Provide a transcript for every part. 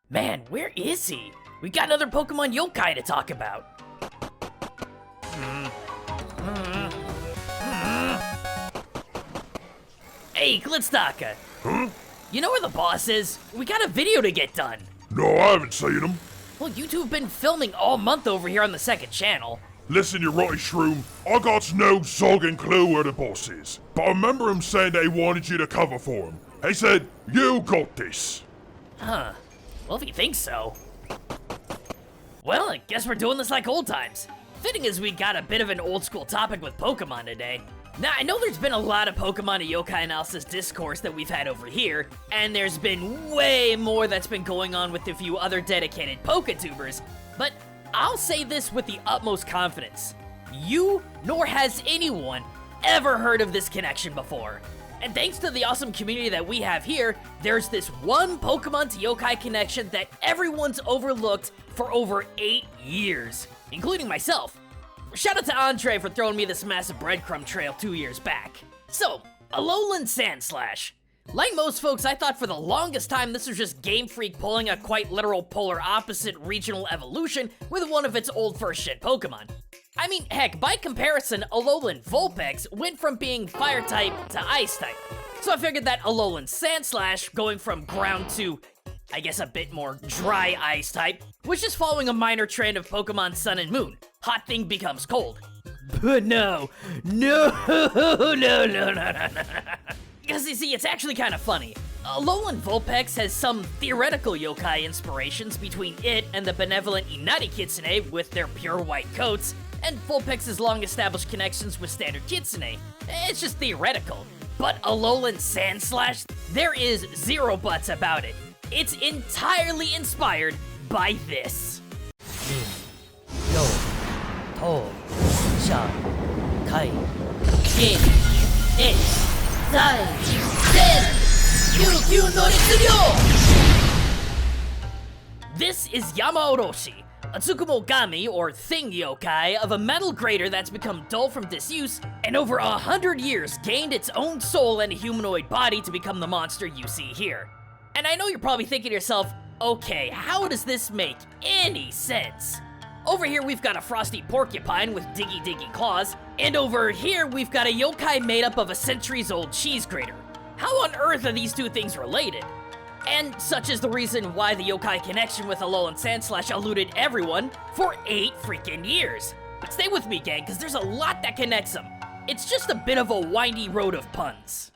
Man, where is he? We got another Pokemon yokai to talk about. Hey, Glitzdaka. Huh? You know where the boss is? We got a video to get done. No, I haven't seen him. Well, you two have been filming all month over here on the second channel. Listen, you rotty shroom, I got no sogging clue where the boss is. But I remember him saying that he wanted you to cover for him. He said, you got this. Huh. Well, if you think so. Well, I guess we're doing this like old times. Fitting as we got a bit of an old school topic with Pokemon today. Now, I know there's been a lot of Pokemon and yokai analysis discourse that we've had over here, and there's been way more that's been going on with a few other dedicated Poketubers, but I'll say this with the utmost confidence. You, nor has anyone, ever heard of this connection before. And thanks to the awesome community that we have here, there's this one Pokemon to yokai connection that everyone's overlooked for over 8 years, including myself. Shout out to Andre for throwing me this massive breadcrumb trail 2 years back. So, Alolan Sandslash. Like most folks, I thought for the longest time this was just Game Freak pulling a quite literal polar opposite regional evolution with one of its old first shit Pokemon. I mean, heck, by comparison, Alolan Vulpix went from being fire type to ice type. So I figured that Alolan Sandslash, going from ground to, I guess, a bit more dry ice type, was just following a minor trend of Pokemon Sun and Moon. Hot thing becomes cold. But no. Because you see, it's actually kind of funny. Alolan Vulpix has some theoretical yokai inspirations between it and the benevolent Inari Kitsune with their pure white coats, and Vulpix's long-established connections with standard Kitsune. It's just theoretical. But Alolan Sandslash, there is zero buts about it. It's entirely inspired by this. This is Yamaoroshi, a Tsukumogami, or thing yokai, of a metal grater that's become dull from disuse, and over 100 years gained its own soul and a humanoid body to become the monster you see here. And I know you're probably thinking to yourself, okay, how does this make any sense? Over here we've got a frosty porcupine with diggy claws, and over here we've got a yokai made up of a centuries-old cheese grater. How on earth are these two things related? And such is the reason why the yokai connection with Alolan Sandslash eluded everyone for 8 freaking years. But stay with me, gang, because there's a lot that connects them. It's just a bit of a windy road of puns.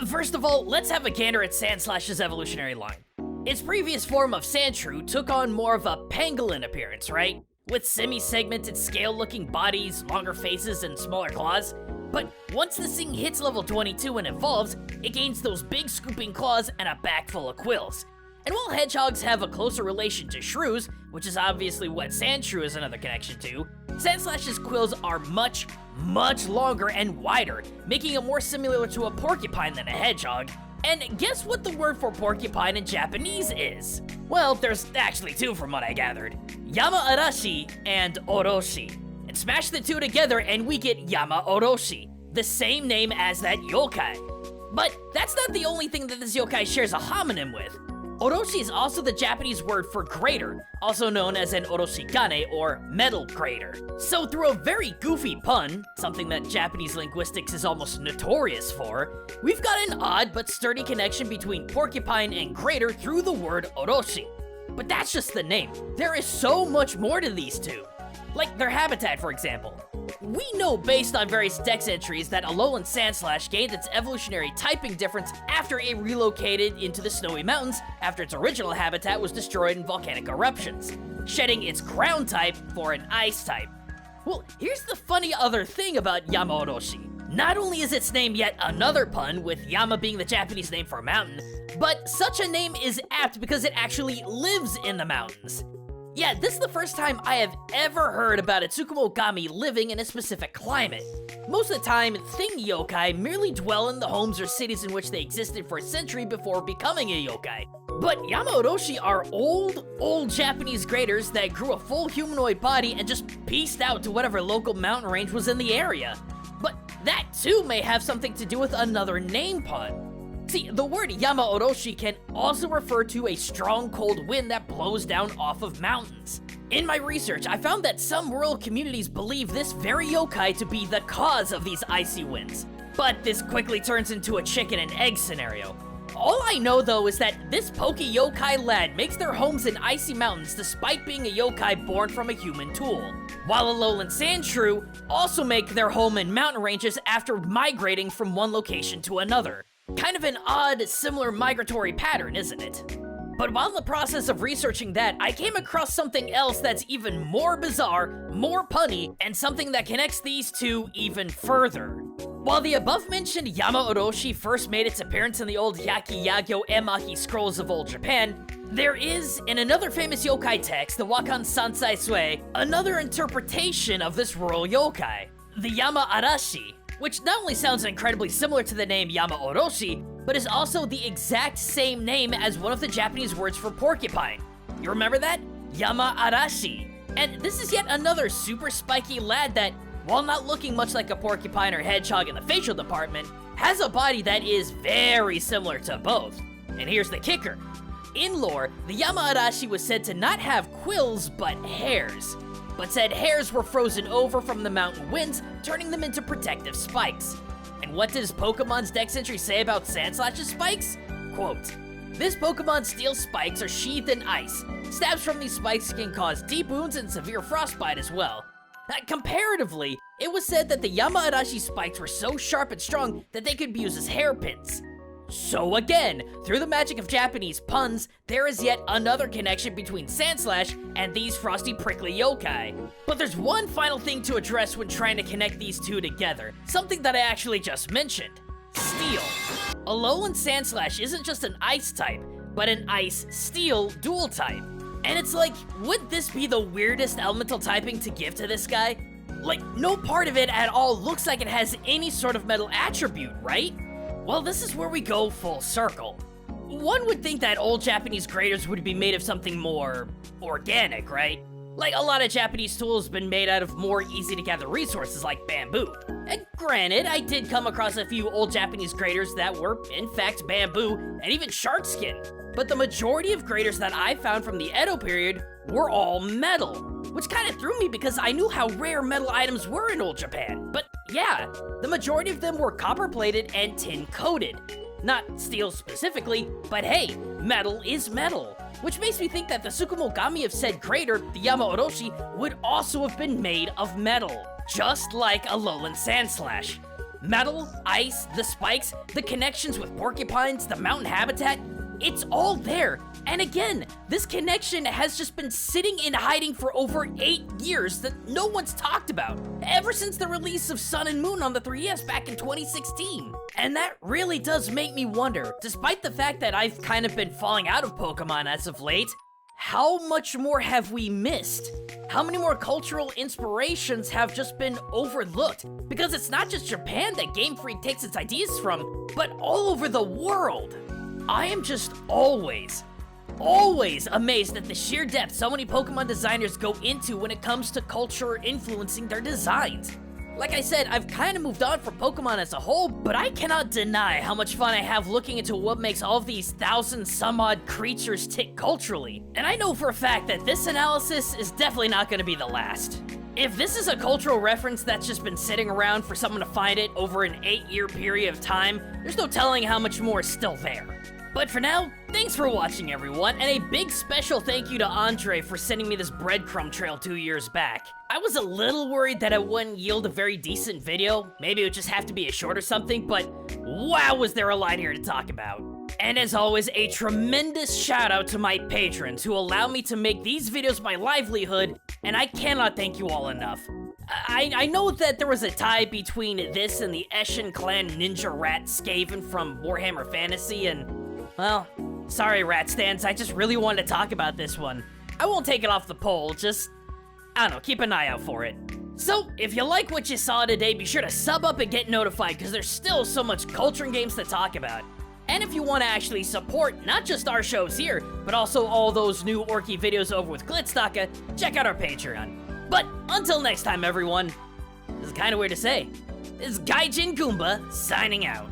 First of all, let's have a gander at Sandslash's evolutionary line. Its previous form of Sandshrew took on more of a pangolin appearance, right? With semi-segmented scale-looking bodies, longer faces, and smaller claws. But once this thing hits level 22 and evolves, it gains those big scooping claws and a back full of quills. And while hedgehogs have a closer relation to shrews, which is obviously what Sandshrew is another connection to, Sandslash's quills are much longer and wider, making it more similar to a porcupine than a hedgehog. And guess what the word for porcupine in Japanese is? Well, there's actually two from what I gathered. Yama-arashi and Oroshi. And smash the two together and we get Yama-Oroshi, the same name as that yokai. But that's not the only thing that this yokai shares a homonym with. Oroshi is also the Japanese word for grater, also known as an oroshigane or metal grater. So through a very goofy pun, something that Japanese linguistics is almost notorious for, we've got an odd but sturdy connection between porcupine and grater through the word oroshi. But that's just the name. There is so much more to these two. Like their habitat, for example. We know based on various dex entries that Alolan Sandslash gained its evolutionary typing difference after it relocated into the snowy mountains after its original habitat was destroyed in volcanic eruptions, shedding its ground type for an ice type. Well, here's the funny other thing about Yama-Oroshi. Not only is its name yet another pun, with Yama being the Japanese name for mountain, but such a name is apt because it actually lives in the mountains. Yeah, this is the first time I have ever heard about a Tsukumogami living in a specific climate. Most of the time, thing yokai merely dwell in the homes or cities in which they existed for a century before becoming a yokai. But Yama-Oroshi are old Japanese graders that grew a full humanoid body and just pieced out to whatever local mountain range was in the area. But that too may have something to do with another name pun. See, the word Yama-oroshi can also refer to a strong cold wind that blows down off of mountains. In my research, I found that some rural communities believe this very yokai to be the cause of these icy winds. But this quickly turns into a chicken and egg scenario. All I know though is that this pokey yokai lad makes their homes in icy mountains despite being a yokai born from a human tool. While Alolan Sandshrew also make their home in mountain ranges after migrating from one location to another. Kind of an odd, similar migratory pattern, isn't it? But while in the process of researching that, I came across something else that's even more bizarre, more punny, and something that connects these two even further. While the above-mentioned Yama-oroshi first made its appearance in the old Yakyagyo Emahi scrolls of old Japan, there is, in another famous yokai text, the Wakan Sansai Sui, another interpretation of this rural yokai, the Yama-arashi, which not only sounds incredibly similar to the name Yama-oroshi, but is also the exact same name as one of the Japanese words for porcupine. You remember that? Yama-arashi. And this is yet another super spiky lad that, while not looking much like a porcupine or hedgehog in the facial department, has a body that is very similar to both. And here's the kicker. In lore, the Yama-arashi was said to not have quills, but hairs. But said hairs were frozen over from the mountain winds, turning them into protective spikes. And what does Pokemon's Dex entry say about Sandslash's spikes? Quote, "This Pokemon's steel spikes are sheathed in ice. Stabs from these spikes can cause deep wounds and severe frostbite as well." Comparatively, it was said that the Yama-arashi spikes were so sharp and strong that they could be used as hairpins. So again, through the magic of Japanese puns, there is yet another connection between Sandslash and these frosty prickly yokai. But there's one final thing to address when trying to connect these two together, something that I actually just mentioned. Steel. Alolan Sandslash isn't just an ice type, but an ice-steel dual type. And it's like, would this be the weirdest elemental typing to give to this guy? Like, no part of it at all looks like it has any sort of metal attribute, right? Well, this is where we go full circle. One would think that old Japanese graders would be made of something more organic, right? Like, a lot of Japanese tools have been made out of more easy-to-gather resources like bamboo. And granted, I did come across a few old Japanese graders that were, in fact, bamboo and even shark skin. But the majority of graders that I found from the Edo period were all metal, which kind of threw me because I knew how rare metal items were in old Japan. But yeah, the majority of them were copper-plated and tin-coated. Not steel specifically, but hey, metal is metal. Which makes me think that the Tsukumogami of said grader, the Yama-oroshi, would also have been made of metal, just like Alolan Sandslash. Metal, ice, the spikes, the connections with porcupines, the mountain habitat, it's all there. And again, this connection has just been sitting in hiding for over 8 years that no one's talked about, ever since the release of Sun and Moon on the 3DS back in 2016. And that really does make me wonder, despite the fact that I've kind of been falling out of Pokemon as of late, how much more have we missed? How many more cultural inspirations have just been overlooked? Because it's not just Japan that Game Freak takes its ideas from, but all over the world. I am just always amazed at the sheer depth so many Pokemon designers go into when it comes to culture influencing their designs. Like I said, I've kind of moved on from Pokemon as a whole, but I cannot deny how much fun I have looking into what makes all of these 1,000-some-odd creatures tick culturally. And I know for a fact that this analysis is definitely not going to be the last. If this is a cultural reference that's just been sitting around for someone to find it over an 8-year period of time, there's no telling how much more is still there. But for now, thanks for watching everyone, and a big special thank you to Andre for sending me this breadcrumb trail 2 years back. I was a little worried that it wouldn't yield a very decent video, maybe it would just have to be a short or something, but wow was there a lot here to talk about. And as always, a tremendous shout out to my patrons who allow me to make these videos my livelihood, and I cannot thank you all enough. I know that there was a tie between this and the Eshin Clan Ninja Rat Skaven from Warhammer Fantasy, and well, sorry Rat Stans, I just really wanted to talk about this one. I won't take it off the poll, just, I don't know, keep an eye out for it. So, if you like what you saw today, be sure to sub up and get notified, because there's still so much culture and games to talk about. And if you want to actually support not just our shows here, but also all those new Orky videos over with Glitstaka, check out our Patreon. But until next time everyone, this is kind of weird to say, this is Gaijin Goombah signing out.